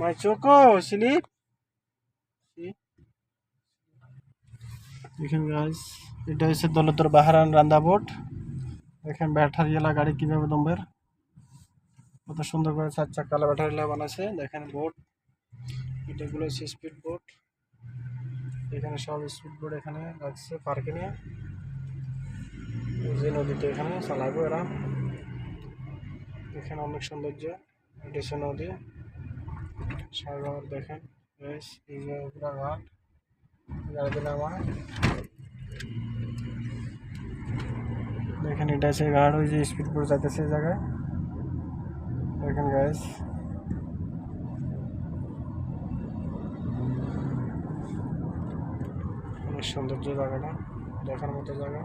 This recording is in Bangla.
My choco, sleep. See? দেখেন গাইস, এটা হচ্ছে দৌলতপুর বাহারান রান্দা বোট। দেখেন ব্যাটারিওয়ালা গাড়ি কিভাবে দমবের কত সুন্দর করে 4 চাকালা ব্যাটারিওয়ালা বানাইছে। দেখেন বোট, এটাগুলো হচ্ছে স্পিড বোট। এখানে সব স্পিড বোট এখানে রাখছে পার্কে নিয়ে, যে নদীতে এখানে চালাবো এরা। এখানে অনেক সৌন্দর্য, এটা হচ্ছে নদী সাগর। দেখেন গাইস, এই যে পুরা ঘাট, গাড়ি নামা। দেখেন এটা আছে ঘাট, ওই যে স্পিড বোট যাইতেছে এই জায়গায়। দেখেন গাইস, অনেক সৌন্দর্য জায়গাটা, দেখার মতো জায়গা।